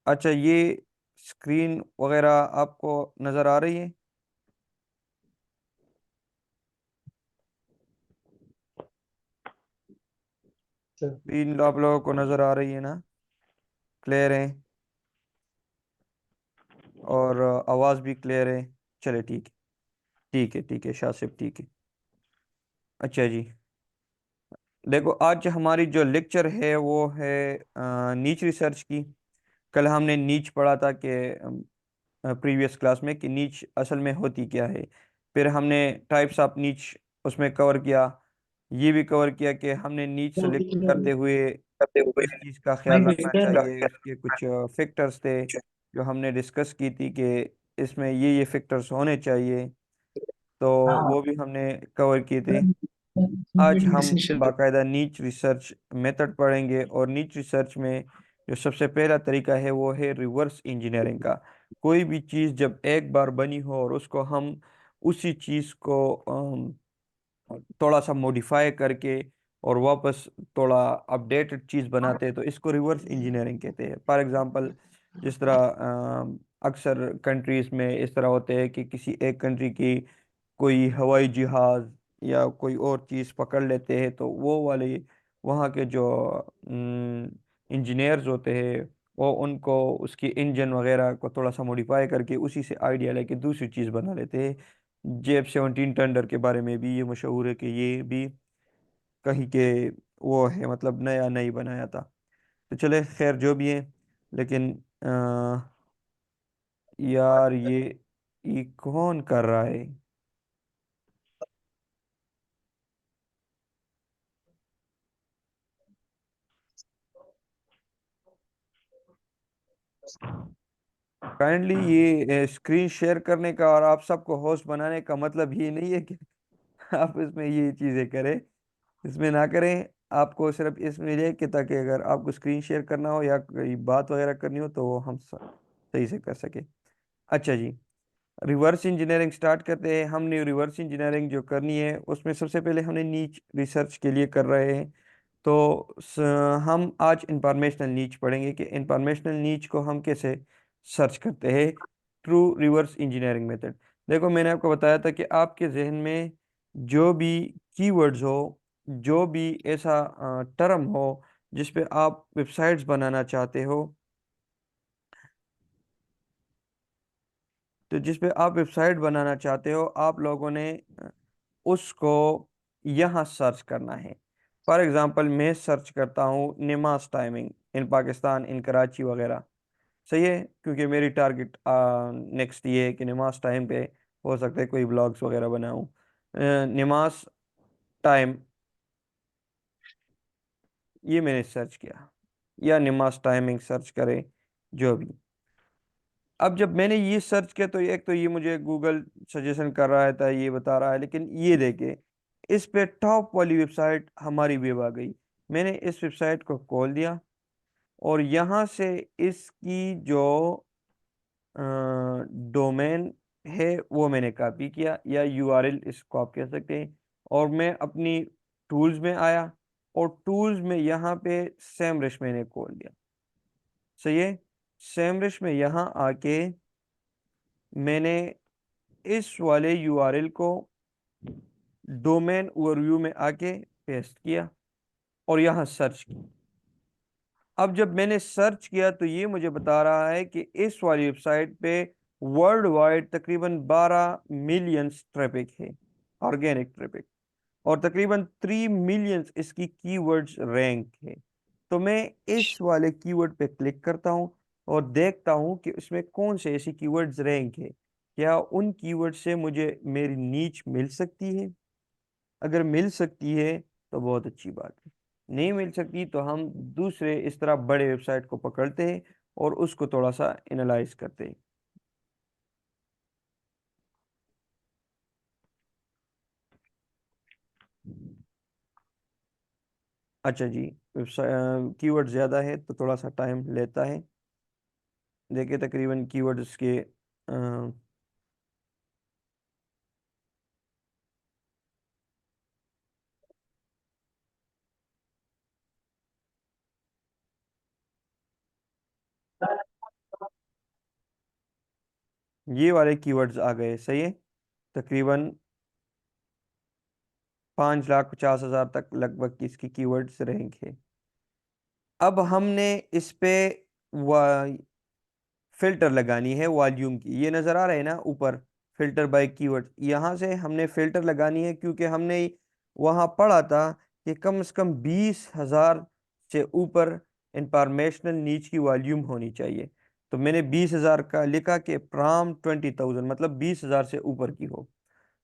अच्छा, ये स्क्रीन वगैरह आपको नज़र आ रही है? सर। स्क्रीन आप लोगों को नज़र आ रही है ना? क्लियर है? और आवाज़ भी क्लियर है? चले ठीक है। ठीक है, ठीक है शासिब, ठीक है। अच्छा जी, देखो आज हमारी जो लेक्चर है वो है नीच रिसर्च की। कल हमने नीच पढ़ा था कि प्रीवियस क्लास में कि नीच असल में होती क्या है। फिर हमने टाइप्स ऑफ नीच उसमें कवर किया। ये भी कवर किया कि हमने नीच सेलेक्ट करते हुए करते हुए किस चीज़ का ख्याल माइक रखना देखते चाहिए, हैं। उसके कुछ फैक्टर्स थे जो हमने डिस्कस की थी कि इसमें ये फैक्टर्स होने चाहिए। तो हाँ। वो भी हमने कवर किए थे। आज हम बाकायदा नीच रिसर्च मेथड पढ़ेंगे, और नीच रिसर्च में जो सबसे पहला तरीका है वो है रिवर्स इंजीनियरिंग का। कोई भी चीज़ जब एक बार बनी हो और उसको हम उसी चीज़ को थोड़ा सा मॉडिफाई करके और वापस थोड़ा अपडेटेड चीज़ बनाते हैं तो इसको रिवर्स इंजीनियरिंग कहते हैं। फॉर एग्जांपल, जिस तरह अक्सर कंट्रीज़ में इस तरह होते हैं कि किसी एक कंट्री की कोई हवाई जहाज़ या कोई और चीज़ पकड़ लेते हैं, तो वो वाले वहाँ के जो इंजीनियर्स होते हैं वो उनको उसकी इंजन वगैरह को थोड़ा सा मॉडिफाई करके उसी से आइडिया लेके दूसरी चीज़ बना लेते हैं। जेफ 17 टंडर के बारे में भी ये मशहूर है कि ये भी कहीं के वो है, मतलब नया नहीं बनाया था। तो चले खैर जो भी है, लेकिन यार ये कौन कर रहा है? काइंडली ये स्क्रीन शेयर करने का और आप सबको होस्ट बनाने का मतलब ये नहीं है कि आप इसमें ये चीज़ें करें, इसमें ना करें। आपको सिर्फ इसमें लिए कि ताकि अगर आपको स्क्रीन शेयर करना हो या कोई बात वगैरह करनी हो तो वो हम सही से कर सके। अच्छा जी, रिवर्स इंजीनियरिंग स्टार्ट करते हैं। हमने रिवर्स इंजीनियरिंग जो करनी है उसमें सबसे पहले हमने नीच रिसर्च के लिए कर रहे हैं। तो हम आज इंफॉर्मेशनल नीच पढ़ेंगे कि इंफॉर्मेशनल नीच को हम कैसे सर्च करते हैं थ्रू रिवर्स इंजीनियरिंग मेथड। देखो, मैंने आपको बताया था कि आपके जहन में जो भी कीवर्ड्स हो, जो भी ऐसा टर्म हो जिस पे आप वेबसाइट्स बनाना चाहते हो, तो जिस पे आप वेबसाइट बनाना चाहते हो आप लोगों ने उसको यहाँ सर्च करना है। फॉर एग्जांपल, मैं सर्च करता हूँ नमाज टाइमिंग इन पाकिस्तान, इन कराची वगैरह। सही है, क्योंकि मेरी टारगेट नेक्स्ट ये है कि नमाज टाइम पे हो सकता है कोई ब्लॉग्स वगैरह बनाऊँ। नमाज टाइम, ये मैंने सर्च किया, या नमाज टाइमिंग सर्च करें, जो भी। अब जब मैंने ये सर्च किया तो एक तो ये मुझे गूगल सजेशन कर रहा था, ये बता रहा है, लेकिन ये देखे इस पे टॉप वाली वेबसाइट हमारी वेब आ गई। मैंने इस वेबसाइट को खोल दिया और यहाँ से इसकी जो डोमेन है वो मैंने कॉपी किया, या यूआरएल इसको आप कह सकते हैं। और मैं अपनी टूल्स में आया और टूल्स में यहाँ पे सैमरश मैंने खोल दिया। सही है, सैमरश में यहाँ आके मैंने इस वाले यूआरएल को डोमेन ओवरव्यू में आके पेस्ट किया और यहाँ सर्च किया। अब जब मैंने सर्च किया तो ये मुझे बता रहा है कि इस वाली वेबसाइट पे वर्ल्ड वाइड तकरीबन 12 मिलियन ट्रैफिक है, ऑर्गेनिक ट्रैफिक, और तकरीबन 3 मिलियन इसकी कीवर्ड्स रैंक है। तो मैं इस वाले कीवर्ड पे क्लिक करता हूँ और देखता हूँ कि उसमें कौन से ऐसी कीवर्ड्स रैंक है। क्या उन कीवर्ड से मुझे मेरी नीच मिल सकती है? अगर मिल सकती है तो बहुत अच्छी बात है। नहीं मिल सकती तो हम दूसरे इस तरह बड़े वेबसाइट को पकड़ते हैं और उसको थोड़ा सा एनालाइज करते हैं। अच्छा जी, वेबसाइट कीवर्ड ज़्यादा है तो थोड़ा सा टाइम लेता है। देखिए तकरीबन कीवर्ड्स के ये वाले कीवर्ड्स आ गए, सही है। तकरीबन 5,50,000 तक लगभग इसकी कीवर्ड्स रहेंगे। अब हमने इस पे फिल्टर लगानी है वॉल्यूम की। ये नज़र आ रहा है ना ऊपर, फिल्टर बाय कीवर्ड। यहाँ से हमने फिल्टर लगानी है, क्योंकि हमने वहाँ पढ़ा था कि कम से कम 20,000 से ऊपर इंफॉर्मेशनल नीच की वॉल्यूम होनी चाहिए। तो मैंने 20,000 का लिखा कि फ्रॉम 20,000, मतलब 20,000 से ऊपर की हो।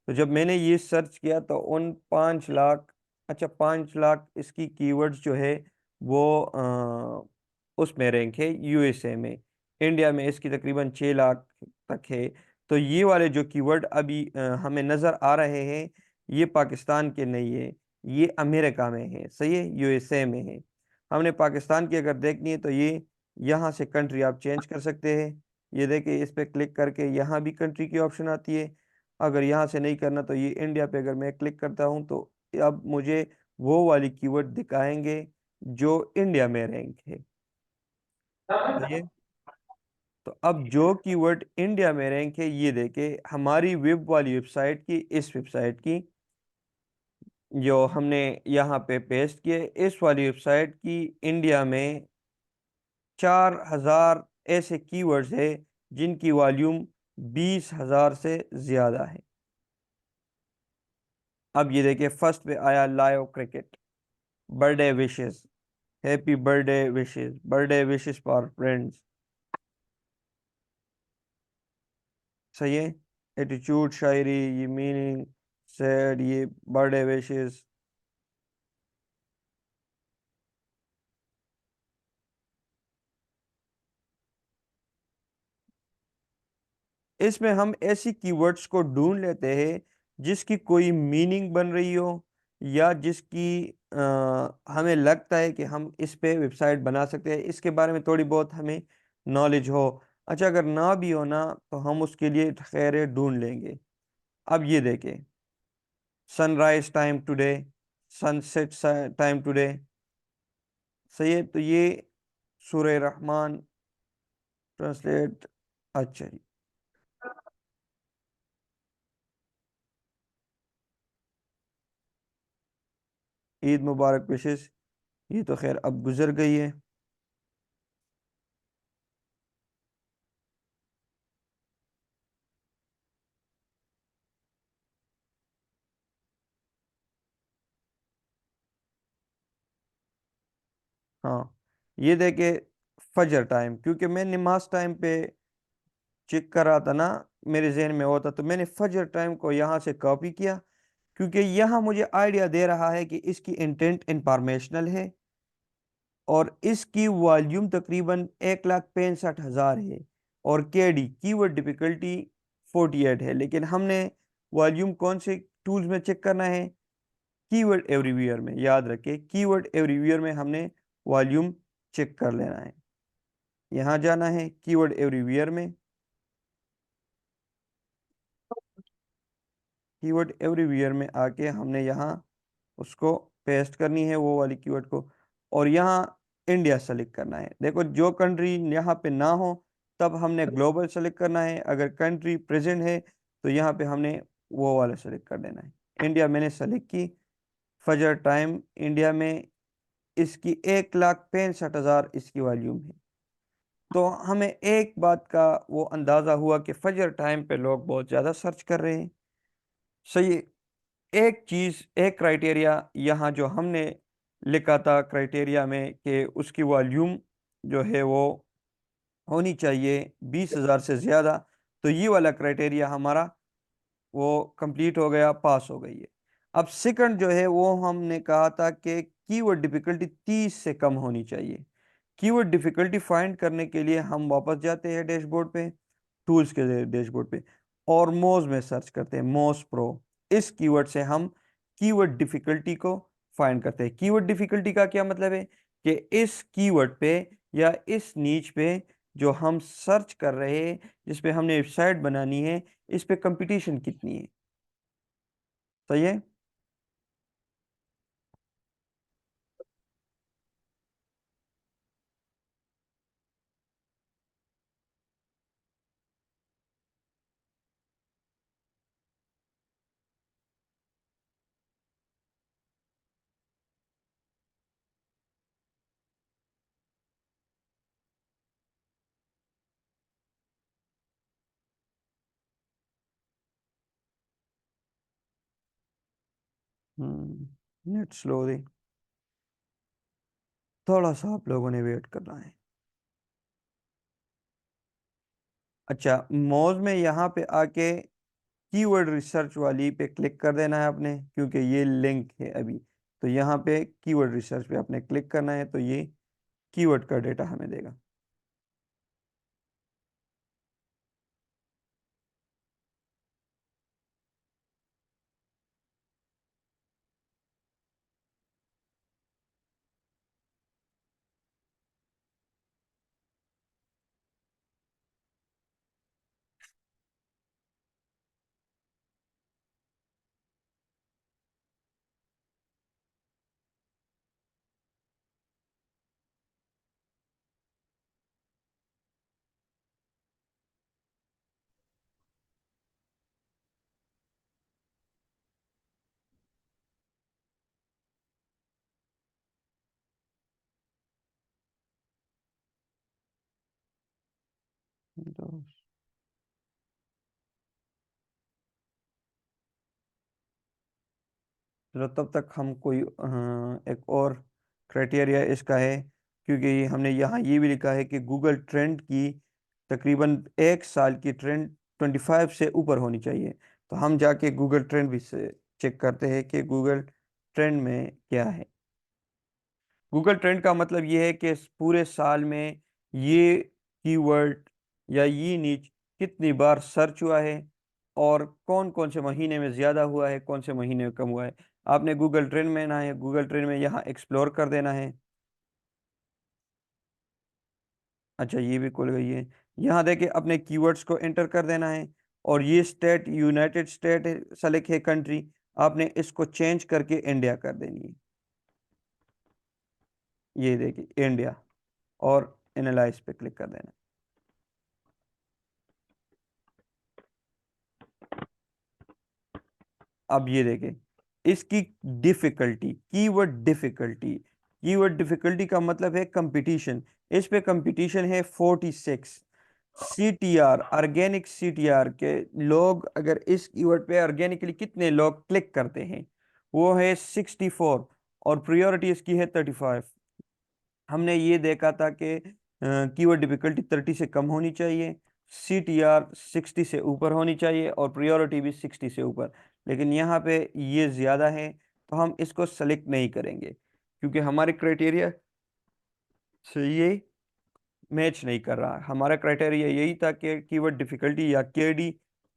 तो जब मैंने ये सर्च किया तो उन 5 लाख, अच्छा 5 लाख इसकी कीवर्ड्स जो है वो उसमें रैंक है यूएसए में। इंडिया में इसकी तकरीबन 6 लाख तक है। तो ये वाले जो कीवर्ड अभी हमें नज़र आ रहे हैं, ये पाकिस्तान के नहीं है, ये अमेरिका में है, सही है, यूएसए में है। हमने पाकिस्तान की अगर देखनी है तो ये यहाँ से कंट्री आप चेंज कर सकते हैं। ये देखिए, इस पर क्लिक करके यहाँ भी कंट्री की ऑप्शन आती है। अगर यहाँ से नहीं करना तो ये इंडिया पे अगर मैं क्लिक करता हूँ तो अब मुझे वो वाली कीवर्ड दिखाएंगे जो इंडिया में रैंक है। सही है। तो अब जो कीवर्ड इंडिया में रैंक है, ये देखे हमारी वेब वाली वेबसाइट की, इस वेबसाइट की जो हमने यहाँ पे पेस्ट किए, इस वाली वेबसाइट की इंडिया में 4,000 ऐसे कीवर्ड्स है जिनकी वॉल्यूम 20,000 से ज्यादा है। अब ये देखिए, फर्स्ट पे आया live cricket, birthday wishes, happy birthday wishes, birthday wishes for friends, सही है। एटीट्यूड, शायरी, ये मीनिंग, सैड, ये बर्थडे विशेस। इसमें हम ऐसी कीवर्ड्स को ढूंढ लेते हैं जिसकी कोई मीनिंग बन रही हो, या जिसकी हमें लगता है कि हम इस पे वेबसाइट बना सकते हैं, इसके बारे में थोड़ी बहुत हमें नॉलेज हो। अच्छा, अगर ना भी हो ना तो हम उसके लिए खैर ढूंढ लेंगे। अब ये देखें, sunrise time today, sunset time today, सही है। तो ये सूरह रहमान ट्रांसलेट, अच्छा जी, ईद मुबारक विशेस, ये तो खैर अब गुजर गई है। हाँ, ये देखे फजर टाइम, क्योंकि मैं नमाज टाइम पे चेक कर रहा था ना, मेरे जहन में होता, तो मैंने फजर टाइम को यहाँ से कॉपी किया, क्योंकि यहाँ मुझे आइडिया दे रहा है कि इसकी इंटेंट इंफॉर्मेशनल है और इसकी वॉल्यूम तकरीबन 1,65,000 है, और केडी कीवर्ड डिफिकल्टी 48 है। लेकिन हमने वॉल्यूम कौन से टूल्स में चेक करना है? कीवर्ड एवरीवेयर में। याद रखें, कीवर्ड एवरीवेयर में हमने वॉल्यूम चेक कर लेना है। यहाँ जाना है कीवर्ड एवरीवेयर में, कीवर्ड एवरीवेयर में आके हमने यहाँ उसको पेस्ट करनी है वो वाली कीवर्ड को, और यहाँ इंडिया सेलेक्ट करना है। देखो, जो कंट्री यहाँ पे ना हो तब हमने ग्लोबल सेलेक्ट करना है, अगर कंट्री प्रेजेंट है तो यहाँ पे हमने वो वाला सेलेक्ट कर देना है। इंडिया मैंने सेलेक्ट की। फजर टाइम इंडिया में इसकी 1,65,000 इसकी वॉल्यूम है। तो हमें एक बात का वो अंदाज़ा हुआ कि फजर टाइम पे लोग बहुत ज़्यादा सर्च कर रहे हैं, सही। एक चीज़, एक क्राइटेरिया यहाँ जो हमने लिखा था क्राइटेरिया में कि उसकी वॉल्यूम जो है वो होनी चाहिए 20,000 से ज़्यादा, तो ये वाला क्राइटेरिया हमारा वो कंप्लीट हो गया, पास हो गई है। अब सेकंड जो है वो हमने कहा था कि कीवर्ड डिफिकल्टी 30 से कम होनी चाहिए। कीवर्ड डिफिकल्टी फाइंड करने के लिए हम वापस जाते हैं डैशबोर्ड पे, टूल्स के डैशबोर्ड पे, और मोज में सर्च करते हैं, मोज प्रो। इस कीवर्ड से हम कीवर्ड डिफिकल्टी को फाइंड करते हैं। कीवर्ड डिफिकल्टी का क्या मतलब है कि इस कीवर्ड पे या इस नीच पे जो हम सर्च कर रहे हैं, जिस पे हमने वेबसाइट बनानी है, इस पे कंपटीशन कितनी है, सही है। नेट स्लो दे, थोड़ा सा आप लोगों ने वेट करना है। अच्छा, मौज में यहाँ पे आके कीवर्ड रिसर्च वाली पे क्लिक कर देना है आपने, क्योंकि ये लिंक है अभी। तो यहाँ पे कीवर्ड रिसर्च पे आपने क्लिक करना है, तो ये कीवर्ड का डेटा हमें देगा। तो चलो, तब तक हम कोई एक और क्राइटेरिया इसका है, क्योंकि हमने यहाँ ये भी लिखा है कि गूगल ट्रेंड की तकरीबन 1 साल की ट्रेंड 25 से ऊपर होनी चाहिए। तो हम जाके गूगल ट्रेंड भी से चेक करते हैं कि गूगल ट्रेंड में क्या है। गूगल ट्रेंड का मतलब ये है कि इस पूरे साल में ये कीवर्ड या ये नीच कितनी बार सर्च हुआ है, और कौन कौन से महीने में ज़्यादा हुआ है, कौन से महीने में कम हुआ है। आपने गूगल ट्रेंड में ना है, गूगल ट्रेंड में यहाँ एक्सप्लोर कर देना है। अच्छा, ये भी खुल गई है। यहाँ देखिए, अपने कीवर्ड्स को एंटर कर देना है, और ये स्टेट यूनाइटेड स्टेट सेलेक्ट है कंट्री, आपने इसको चेंज करके इंडिया कर देनी है। ये देखिए इंडिया, और एनालाइज पे क्लिक कर देना है। अब ये देखें, इसकी डिफिकल्टी, कीवर्ड डिफिकल्टी का मतलब है कंपटीशन। इस पे कंपटीशन है 46। सीटीआर, ऑर्गेनिक सीटीआर के लोग, अगर इस कीवर्ड पे ऑर्गेनिकली कितने लोग क्लिक करते हैं, वो है 64, और प्रायोरिटी इसकी है 35। हमने ये देखा था कि कीवर्ड डिफिकल्टी 30 से कम होनी चाहिए, सीटीआर 60 से ऊपर होनी चाहिए, और प्रायोरिटी भी 60 से ऊपर। लेकिन यहाँ पे ये ज़्यादा है, तो हम इसको सेलेक्ट नहीं करेंगे, क्योंकि हमारे क्राइटेरिया से ये मैच नहीं कर रहा। हमारा क्राइटेरिया यही था कि कीवर्ड डिफिकल्टी या केडी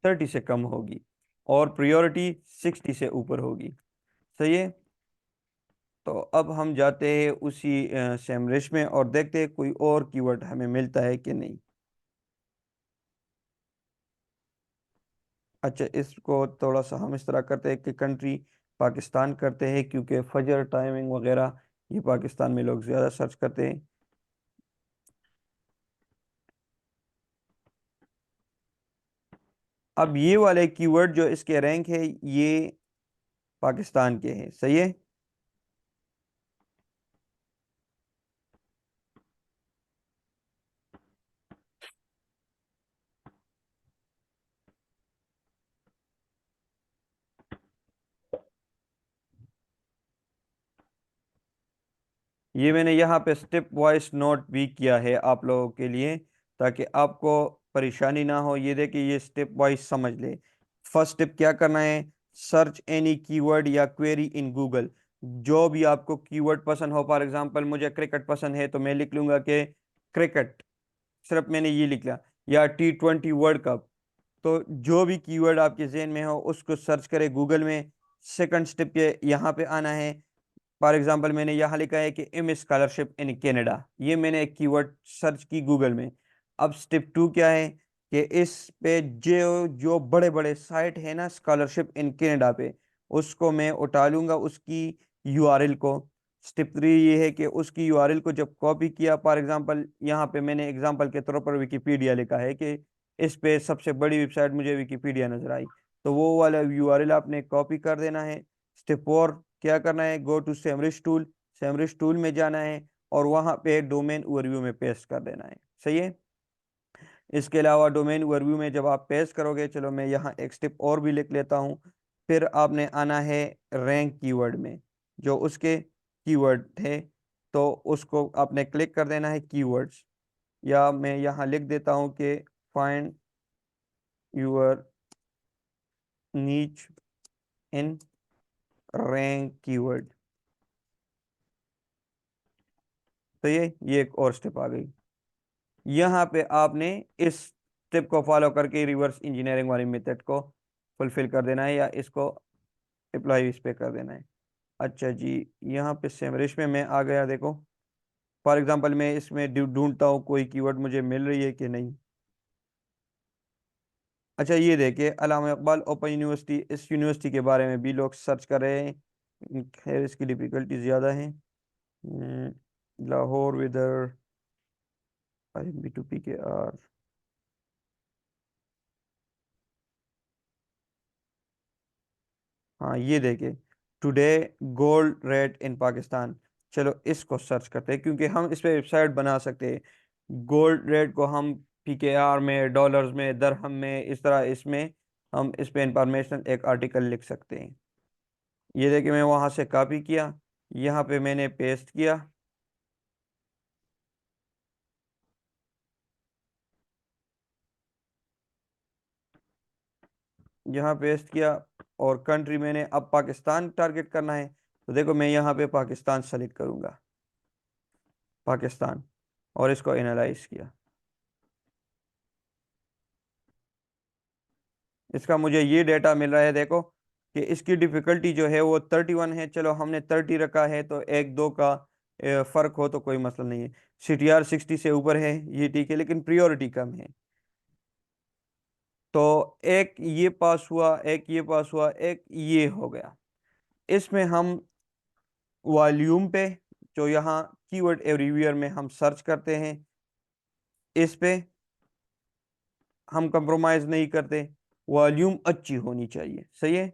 30 से कम होगी, और प्रायोरिटी 60 से ऊपर होगी। सही है। तो अब हम जाते हैं उसी सेमरिश में, और देखते हैं कोई और कीवर्ड हमें मिलता है कि नहीं। अच्छा, इसको थोड़ा सा हम इस तरह करते हैं कि कंट्री पाकिस्तान करते हैं, क्योंकि फजर टाइमिंग वगैरह ये पाकिस्तान में लोग ज़्यादा सर्च करते हैं। अब ये वाले कीवर्ड जो इसके रैंक है, ये पाकिस्तान के हैं। सही है। ये मैंने यहाँ पे स्टेप वाइज नोट भी किया है आप लोगों के लिए, ताकि आपको परेशानी ना हो। ये देखिए, ये स्टेप वाइज समझ ले। फर्स्ट स्टेप क्या करना है, सर्च एनी कीवर्ड या क्वेरी इन गूगल। जो भी आपको कीवर्ड पसंद हो, फॉर एग्जांपल मुझे क्रिकेट पसंद है, तो मैं लिख लूंगा कि क्रिकेट, सिर्फ मैंने ये लिख लिया, या T20 वर्ल्ड कप। तो जो भी कीवर्ड आपके जहन में हो, उसको सर्च करें गूगल में। सेकंड स्टेप पे यहाँ पे आना है। फॉर एग्जांपल मैंने यहाँ लिखा है कि एम स्कॉलरशिप इन कनाडा, ये मैंने एक कीवर्ड सर्च की गूगल में। अब स्टेप 2 क्या है कि इस पे जो जो बड़े बड़े साइट है ना स्कॉलरशिप इन कनाडा पे, उसको मैं उठा लूंगा, उसकी यूआरएल को। स्टेप 3 ये है कि उसकी यूआरएल को जब कॉपी किया, फॉर एग्जांपल यहाँ पे मैंने एग्जांपल के तौर पर विकिपीडिया लिखा है कि इस पे सबसे बड़ी वेबसाइट मुझे विकिपीडिया नजर आई, तो वो वाला यूआरएल आपने कॉपी कर देना है। स्टेप 4 क्या करना है, गो टू सेमरिश टूल, सेमरिश टूल में जाना है, और वहां पे डोमेन ओवरव्यू में पेस्ट कर देना है। सही है। इसके अलावा डोमेन ओवरव्यू में जब आप पेस्ट करोगे, चलो मैं यहाँ एक स्टेप और भी लिख लेता हूँ, फिर आपने आना है रैंक कीवर्ड में, जो उसके कीवर्ड थे, तो उसको आपने क्लिक कर देना है कीवर्ड्स, या मैं यहाँ लिख देता हूँ कि फाइंड यूर नीच इन रैंक कीवर्ड। तो ये एक और स्टेप आ गई। यहाँ पे आपने इस स्टेप को फॉलो करके रिवर्स इंजीनियरिंग वाली मेथड को फुलफिल कर देना है, या इसको अप्लाई इस पे कर देना है। अच्छा जी, यहाँ पे सेमरिश में मैं आ गया। देखो फॉर एग्जांपल मैं इसमें ढूंढता हूँ कोई कीवर्ड मुझे मिल रही है कि नहीं। अच्छा ये देखिए, अल्लामा इकबाल ओपन यूनिवर्सिटी, इस यूनिवर्सिटी के बारे में भी लोग सर्च कर रहे हैं। खैर इसकी डिफिकल्टी ज़्यादा है। लाहौर विदर IMB2PKR। हाँ ये देखिए, today gold rate in Pakistan. चलो इसको सर्च करते हैं, क्योंकि हम इस पे वेबसाइट बना सकते हैं। गोल्ड रेट को हम PKR में, डॉलर्स में, दरहम में, इस तरह इसमें हम इस पे इंफॉर्मेशन एक आर्टिकल लिख सकते हैं। ये देखिए मैं वहाँ से कॉपी किया, यहाँ पे मैंने पेस्ट किया। यहाँ पेस्ट किया, और कंट्री मैंने अब पाकिस्तान टारगेट करना है, तो देखो मैं यहाँ पे पाकिस्तान सेलेक्ट करूँगा, पाकिस्तान, और इसको एनालाइज किया। इसका मुझे ये डेटा मिल रहा है, देखो कि इसकी डिफिकल्टी जो है वो 31 है। चलो हमने 30 रखा है, तो एक दो का फर्क हो तो कोई मसला नहीं है। CTR 60 से ऊपर है, ये ठीक है, लेकिन प्रियोरिटी कम है। तो एक ये पास हुआ, एक ये पास हुआ, एक ये हो गया। इसमें हम वॉल्यूम पे, जो यहाँ कीवर्ड एवरीवेयर में हम सर्च करते हैं, इस पे हम कंप्रोमाइज नहीं करते। वॉल्यूम अच्छी होनी चाहिए, सही है।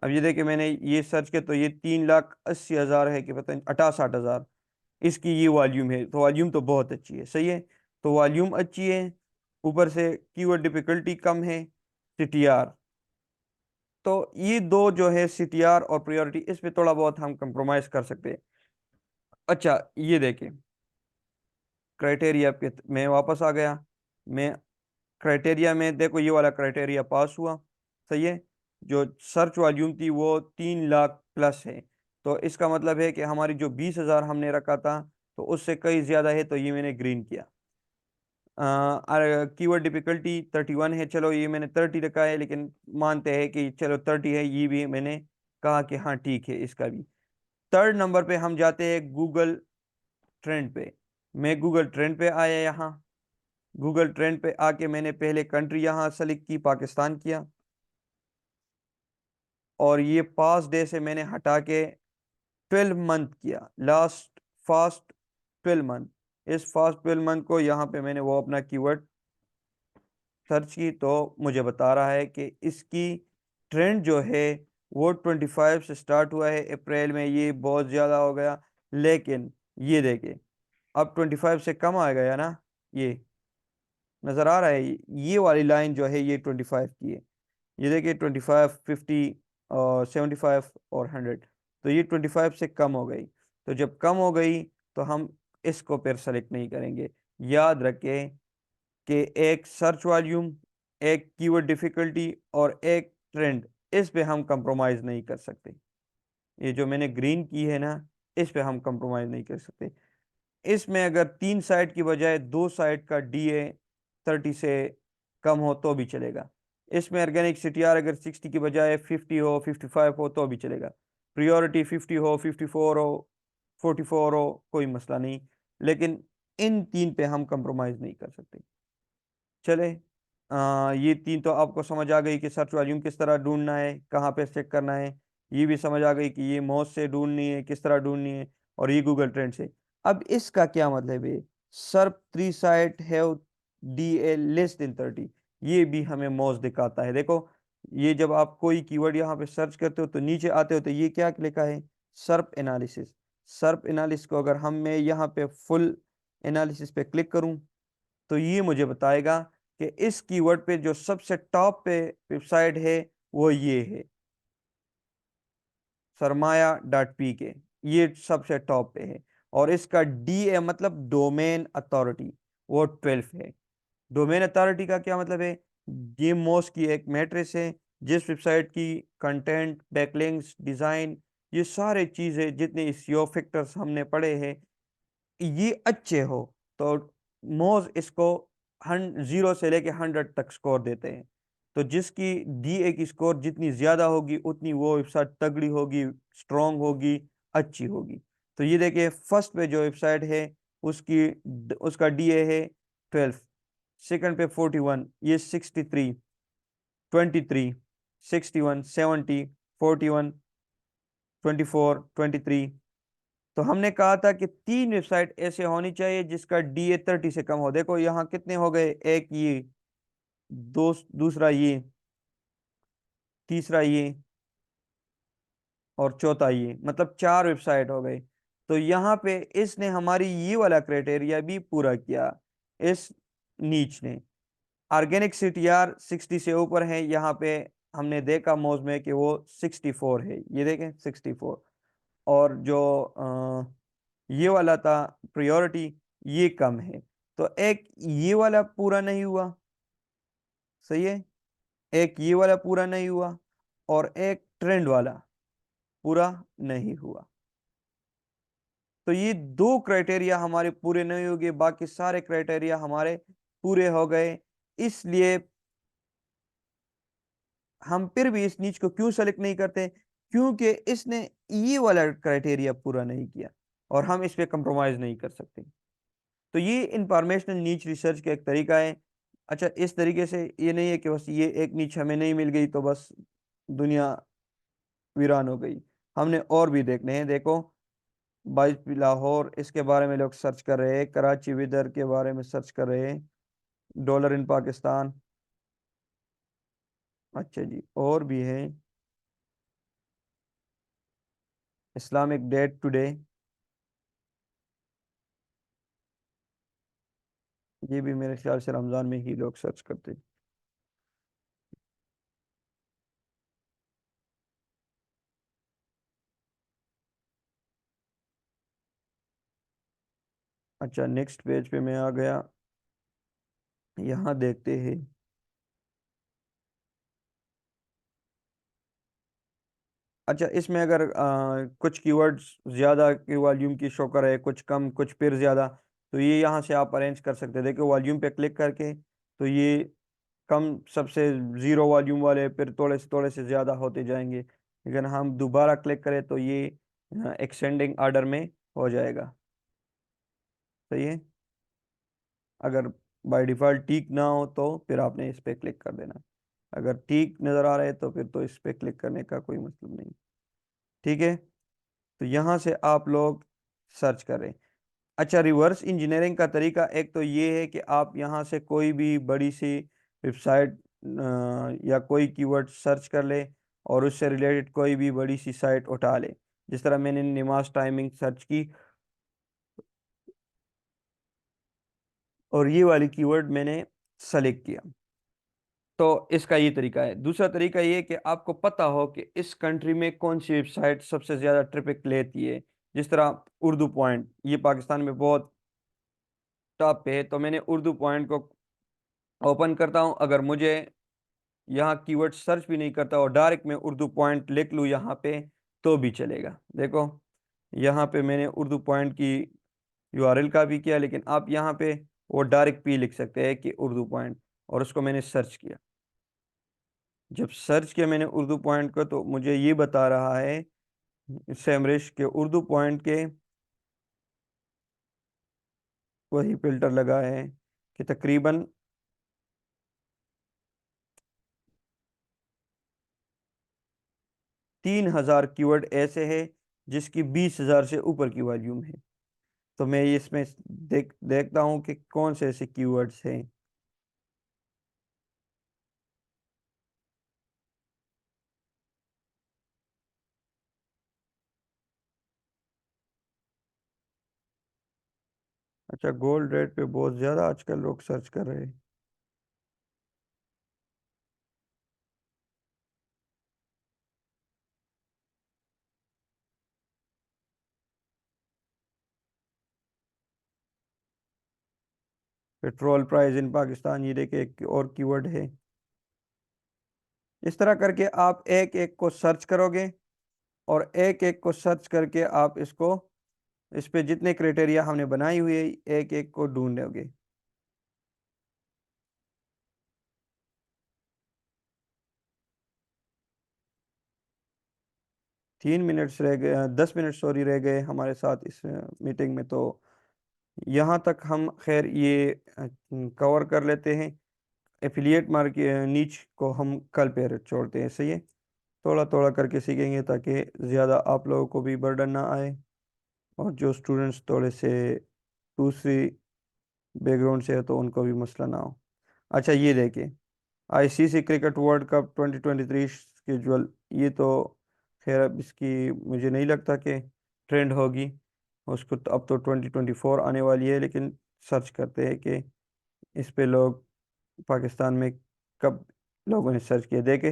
अब ये देखिए मैंने ये सर्च किया, तो ये 3,80,000 है कि पता नहीं 68,000 इसकी ये वॉल्यूम है, तो वॉल्यूम तो बहुत अच्छी है, सही है। तो वॉल्यूम अच्छी है, ऊपर से कीवर्ड डिफिकल्टी कम है, CTR। तो ये दो जो है CTR और प्रायोरिटी, इस पे थोड़ा बहुत हम कंप्रोमाइज कर सकते हैं। अच्छा ये देखिए, क्राइटेरिया पे मैं वापस आ गया। मैं क्राइटेरिया में देखो, ये वाला क्राइटेरिया पास हुआ, सही है। जो सर्च वॉल्यूम थी वो 3 लाख प्लस है, तो इसका मतलब है कि हमारी जो 20,000 हमने रखा था, तो उससे कई ज़्यादा है, तो ये मैंने ग्रीन किया। कीवर्ड डिफिकल्टी 31 है, चलो ये मैंने 30 रखा है, लेकिन मानते हैं कि चलो 30 है, ये भी मैंने कहा कि हाँ ठीक है इसका भी। थर्ड नंबर पे हम जाते हैं गूगल ट्रेंड पे। मैं गूगल ट्रेंड पे आया यहाँ। गूगल ट्रेंड पे आके मैंने पहले कंट्री यहाँ सेलेक्ट की, पाकिस्तान किया, और ये पास डे से मैंने हटा के 12 मंथ किया, लास्ट फास्ट 12 मंथ। इस फास्ट 12 मंथ को यहाँ पे मैंने वो अपना कीवर्ड सर्च की, तो मुझे बता रहा है कि इसकी ट्रेंड जो है वो 25 से स्टार्ट हुआ है, अप्रैल में ये बहुत ज़्यादा हो गया। लेकिन ये देखिए, अब 25 से कम आ गया ना, ये नज़र आ रहा है, ये वाली लाइन जो है ये 25 की है। ये देखिए 25, 50 और 75 और 100, तो ये 25 से कम हो गई। तो जब कम हो गई, तो हम इसको फिर सेलेक्ट नहीं करेंगे। याद रखें कि एक सर्च वॉल्यूम, एक कीवर्ड डिफिकल्टी और एक ट्रेंड, इस पे हम कंप्रोमाइज़ नहीं कर सकते। ये जो मैंने ग्रीन की है ना, इस पे हम कंप्रोमाइज़ नहीं कर सकते। इसमें अगर 3 साइड की बजाय 2 साइड का DA 30 से कम हो तो भी चलेगा। इसमें ऑर्गेनिक CTR अगर 60 की बजाय 50 हो, 55 हो तो भी चलेगा। प्रायोरिटी 50 हो, 54 हो, 44 हो, कोई मसला नहीं। लेकिन इन 3 पे हम कंप्रोमाइज़ नहीं कर सकते। चले, ये 3 तो आपको समझ आ गई कि सर्च वॉल्यूम किस तरह ढूंढना है, कहाँ पे चेक करना है। ये भी समझ आ गई कि ये मौज से ढूंढनी है, किस तरह ढूंढनी है, और ये गूगल ट्रेंड से। अब इसका क्या मतलब है, सर्प 3 site have DA less than 30, ये भी हमें मौज दिखाता है। देखो ये जब आप कोई कीवर्ड यहाँ पे सर्च करते हो, तो नीचे आते हो तो ये क्या लिखा है, सर्प एनालिसिस। सर्प एनालिसिस को अगर हम मैं यहाँ पे फुल एनालिसिस पे क्लिक करूँ, तो ये मुझे बताएगा कि इस कीवर्ड पे जो सबसे टॉप पे वेबसाइट है वो ये है। सरमाया डॉट पी के, ये सबसे टॉप पे है। और इसका DA मतलब डोमेन अथॉरिटी, वो 12 है। डोमेन अथॉरिटी का क्या मतलब है? ये मोस की एक मैट्रिक्स है, जिस वेबसाइट की कंटेंट, बैकलिंक्स, डिजाइन, ये सारे चीजें जितने SEO फैक्टर्स हमने पढ़े हैं, ये अच्छे हो तो मोज इसको 0 से लेके 100 तक स्कोर देते हैं। तो जिसकी DA की स्कोर जितनी ज्यादा होगी, उतनी वो वेबसाइट तगड़ी होगी, स्ट्रांग होगी, अच्छी होगी। तो ये देखिए, फर्स्ट पे जो वेबसाइट है उसकी उसका DA है 12, सेकंड पे 41, ये 63, 23, 61, 70, 41, 24, 23। तो हमने कहा था कि 3 वेबसाइट ऐसे होनी चाहिए जिसका DA 30 से कम हो। देखो यहाँ कितने हो गए, एक ये, दूसरा ये, तीसरा ये, और चौथा ये, मतलब 4 वेबसाइट हो गए। तो यहाँ पे इसने हमारी ये वाला क्राइटेरिया भी पूरा किया, इस नीच ने। ऑर्गेनिक CTR 60 से ऊपर है, यहाँ पे हमने देखा मोज में कि वो 64 है, ये देखें 64। और जो ये वाला था प्रायोरिटी, ये कम है। तो एक ये वाला पूरा नहीं हुआ, सही है, एक ये वाला पूरा नहीं हुआ, और एक ट्रेंड वाला पूरा नहीं हुआ। तो ये 2 क्राइटेरिया हमारे पूरे नहीं हो गए, बाकी सारे क्राइटेरिया हमारे पूरे हो गए। इसलिए हम फिर भी इस नीच को क्यों सेलेक्ट नहीं करते? क्योंकि इसने ये वाला क्राइटेरिया पूरा नहीं किया, और हम इस पे कंप्रोमाइज नहीं कर सकते। तो ये इंफॉर्मेशनल नीच रिसर्च का एक तरीका है। अच्छा, इस तरीके से ये नहीं है कि बस ये एक नीच हमें नहीं मिल गई तो बस दुनिया वीरान हो गई। हमने और भी देखने हैं। देखो, बाईस लाहौर, इसके बारे में लोग सर्च कर रहे हैं, कराची वेदर के बारे में सर्च कर रहे हैं, डॉलर इन पाकिस्तान। अच्छा जी, और भी है, इस्लामिक डेट टुडे, ये भी मेरे ख्याल से रमजान में ही लोग सर्च करते हैं। अच्छा, नेक्स्ट पेज पे मैं आ गया, यहाँ देखते हैं। अच्छा, इसमें अगर कुछ कीवर्ड्स ज़्यादा की वॉल्यूम की शो करे, कुछ कम, कुछ फिर ज़्यादा, तो ये यहाँ से आप अरेंज कर सकते हैं। देखिए, वॉल्यूम पे क्लिक करके तो ये कम, सबसे ज़ीरो वॉल्यूम वाले फिर थोड़े से ज़्यादा होते जाएंगे। लेकिन हम दोबारा क्लिक करें तो ये एक्सटेंडिंग ऑर्डर में हो जाएगा, सही है। अगर बाय डिफ़ॉल्ट ठीक ना हो तो फिर आपने इस पर क्लिक कर देना। अगर ठीक नज़र आ रहा है तो फिर तो इस पर क्लिक करने का कोई मतलब नहीं। ठीक है, तो यहाँ से आप लोग सर्च करें। अच्छा, रिवर्स इंजीनियरिंग का तरीका एक तो ये है कि आप यहाँ से कोई भी बड़ी सी वेबसाइट या कोई कीवर्ड सर्च कर ले, और उससे रिलेटेड कोई भी बड़ी सी साइट उठा ले। जिस तरह मैंने नमाज टाइमिंग सर्च की, और ये वाली कीवर्ड मैंने सेलेक्ट किया। तो इसका ये तरीका है। दूसरा तरीका ये है कि आपको पता हो कि इस कंट्री में कौन सी वेबसाइट सबसे ज़्यादा ट्रैफिक लेती है। जिस तरह उर्दू पॉइंट, ये पाकिस्तान में बहुत टॉप पे है, तो मैंने उर्दू पॉइंट को ओपन करता हूँ। अगर मुझे यहाँ कीवर्ड सर्च भी नहीं करता और डायरेक्ट मैं उर्दू पॉइंट लिख लूँ यहाँ पे, तो भी चलेगा। देखो, यहाँ पे मैंने उर्दू पॉइंट की URL का भी किया, लेकिन आप यहाँ पे वो डायरेक्ट भी लिख सकते हैं कि उर्दू पॉइंट, और उसको मैंने सर्च किया। जब सर्च किया मैंने उर्दू पॉइंट को, तो मुझे ये बता रहा है सैमरिश के उर्दू पॉइंट के वही फिल्टर लगा है कि तकरीबन 3000 कीवर्ड ऐसे हैं जिसकी 20,000 से ऊपर की वॉल्यूम है। तो मैं इसमें देखता हूँ कि कौन से ऐसे कीवर्ड्स हैं। अच्छा, गोल्ड रेट पे बहुत ज़्यादा आजकल लोग सर्च कर रहे हैं। पेट्रोल प्राइस इन पाकिस्तान, ये देखिए एक और कीवर्ड है। इस तरह करके आप एक एक को सर्च करोगे, और एक एक को सर्च करके आप इसको, इस पे जितने क्राइटेरिया हमने बनाई हुई है, एक एक को ढूंढोगे। 3 मिनट्स रह गए, 10 मिनट सॉरी रह गए हमारे साथ इस मीटिंग में। तो यहाँ तक हम खैर ये कवर कर लेते हैं। एफिलिएट मार्केट नीच को हम कल पे छोड़ते हैं, सही है। थोड़ा थोड़ा करके सीखेंगे ताकि ज़्यादा आप लोगों को भी बर्डन ना आए, और जो स्टूडेंट्स थोड़े से दूसरी बैकग्राउंड से है तो उनको भी मसला ना हो। अच्छा, ये देखिए, ICC cricket world cup 2023 schedule. ये तो खैर अब इसकी मुझे नहीं लगता कि ट्रेंड होगी। उसको तो अब तो 2024 आने वाली है, लेकिन सर्च करते हैं कि इस पे लोग पाकिस्तान में कब लोगों ने सर्च किया, देखे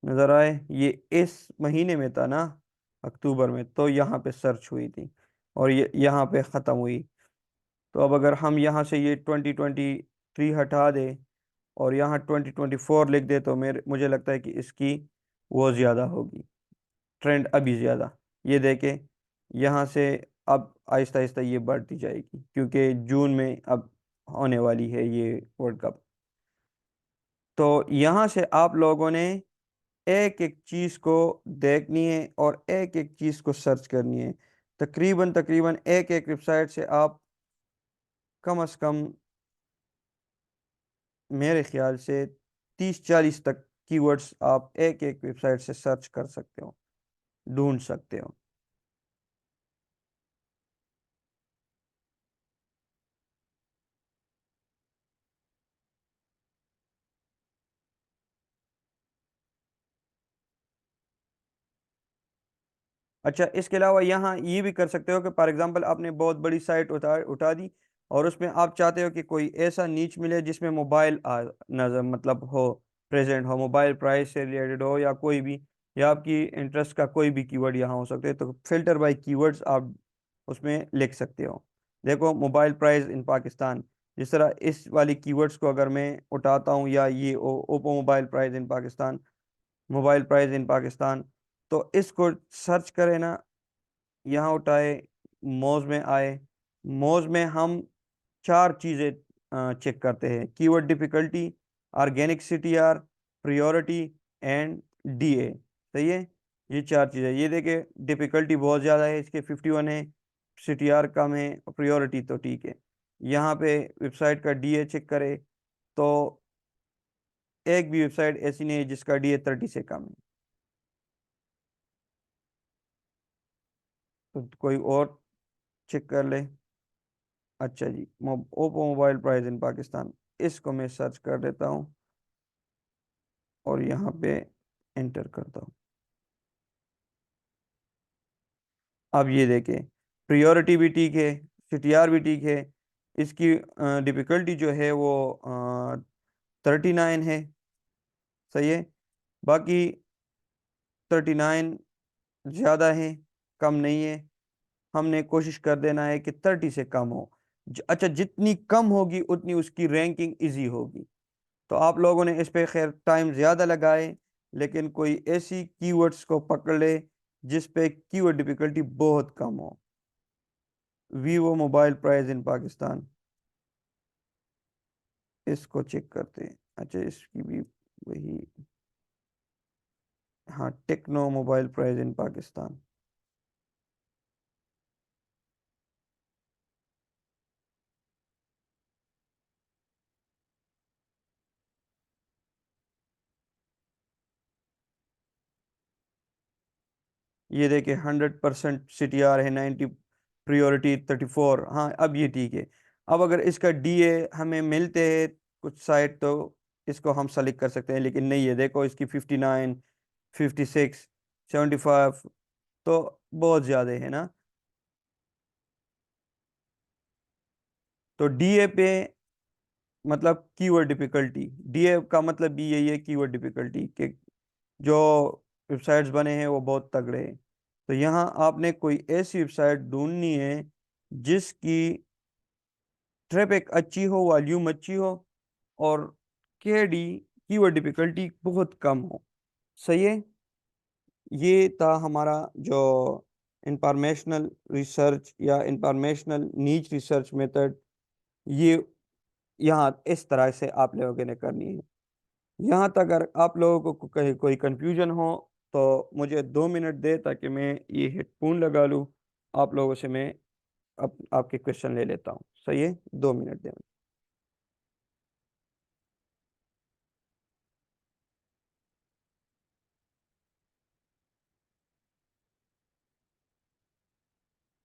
नज़र आए। ये इस महीने में था ना, अक्टूबर में, तो यहाँ पे सर्च हुई थी और ये यहाँ पे ख़त्म हुई। तो अब अगर हम यहाँ से ये 2023 हटा दें और यहाँ 2024 लिख दे, तो मुझे लगता है कि इसकी वो ज़्यादा होगी, ट्रेंड अभी ज़्यादा। ये देखें, यहाँ से अब आहिस्ता आहिस्ता ये बढ़ती जाएगी, क्योंकि जून में अब होने वाली है ये वर्ल्ड कप। तो यहाँ से आप लोगों ने एक एक चीज़ को देखनी है और एक एक चीज़ को सर्च करनी है। तकरीबन तकरीबन एक एक वेबसाइट से आप कम से कम, मेरे ख्याल से 30-40 तक कीवर्ड्स आप एक एक वेबसाइट से सर्च कर सकते हो, ढूंढ सकते हो। अच्छा, इसके अलावा यहाँ ये भी कर सकते हो कि फॉर एग्जांपल आपने बहुत बड़ी साइट उठा उठा दी, और उसमें आप चाहते हो कि कोई ऐसा नीच मिले जिसमें मोबाइल नजर मतलब हो, प्रेजेंट हो, मोबाइल प्राइस से रिलेटेड हो, या कोई भी, या आपकी इंटरेस्ट का कोई भी कीवर्ड यहाँ हो सकते हैं। तो फिल्टर बाय कीवर्ड्स आप उसमें लिख सकते हो। देखो, मोबाइल प्राइस इन पाकिस्तान, जिस तरह इस वाली कीवर्ड्स को अगर मैं उठाता हूँ, या ये Oppo mobile price in Pakistan, mobile price in Pakistan, तो इसको सर्च करें ना, यहाँ उठाए, मोज में आए। मोज में हम चार चीज़ें चेक करते हैं: keyword difficulty, organic CTR, priority and DA. सही है, ये चार चीज़ें। ये देखिए, डिफिकल्टी बहुत ज़्यादा है, इसके 51 है, सीटीआर कम है, प्रायोरिटी तो ठीक है। यहाँ पे वेबसाइट का डीए चेक करें, तो एक भी वेबसाइट ऐसी नहीं है जिसका डीए 30 से कम है। तो कोई और चेक कर ले। अच्छा जी, Oppo mobile price in Pakistan, इसको मैं सर्च कर देता हूँ और यहाँ पे एंटर करता हूँ। अब ये देखें, प्रायोरिटी भी ठीक है, सीटीआर भी ठीक है, इसकी डिफ़िकल्टी जो है वो 39 है। सही है, बाकी 39 ज़्यादा है, कम नहीं है। हमने कोशिश कर देना है कि 30 से कम हो। अच्छा, जितनी कम होगी उतनी उसकी रैंकिंग इजी होगी। तो आप लोगों ने इस पे खैर टाइम ज़्यादा लगाए, लेकिन कोई ऐसी कीवर्ड्स को पकड़ ले जिस पे कीवर्ड डिफिकल्टी बहुत कम हो। Vivo mobile price in Pakistan, इसको चेक करते हैं। अच्छा, इसकी भी वही, हाँ, Tecno mobile price in Pakistan. ये देखिए, 100% CTR है, 90 प्रियोरिटी 34। हाँ, अब ये ठीक है। अब अगर इसका डीए हमें मिलते हैं कुछ साइट, तो इसको हम सेलेक्ट कर सकते हैं, लेकिन नहीं है। देखो, इसकी 59, 56, 75, तो बहुत ज़्यादा है ना। तो डीए पे मतलब कीवर्ड डिफिकल्टी, डीए का मतलब भी यही है, कीवर्ड डिफिकल्टी, कि जो वेबसाइट्स बने हैं वो बहुत तगड़े हैं। तो यहाँ आपने कोई ऐसी वेबसाइट ढूंढनी है जिसकी ट्रैफिक अच्छी हो, वॉल्यूम अच्छी हो, और केडी कीवर्ड डिफिकल्टी बहुत कम हो। सही है। ये था हमारा जो इंफॉर्मेशनल रिसर्च या इंफॉर्मेशनल नीच रिसर्च मेथड। ये यहाँ इस तरह से आप लोगों ने करनी है। यहाँ तक अगर आप लोगों को कहीं कोई कंफ्यूजन हो तो मुझे 2 मिनट दे, ताकि मैं ये हेडफोन लगा लूँ। आप लोगों से मैं आपके क्वेश्चन ले लेता हूँ। सही है, 2 मिनट दें।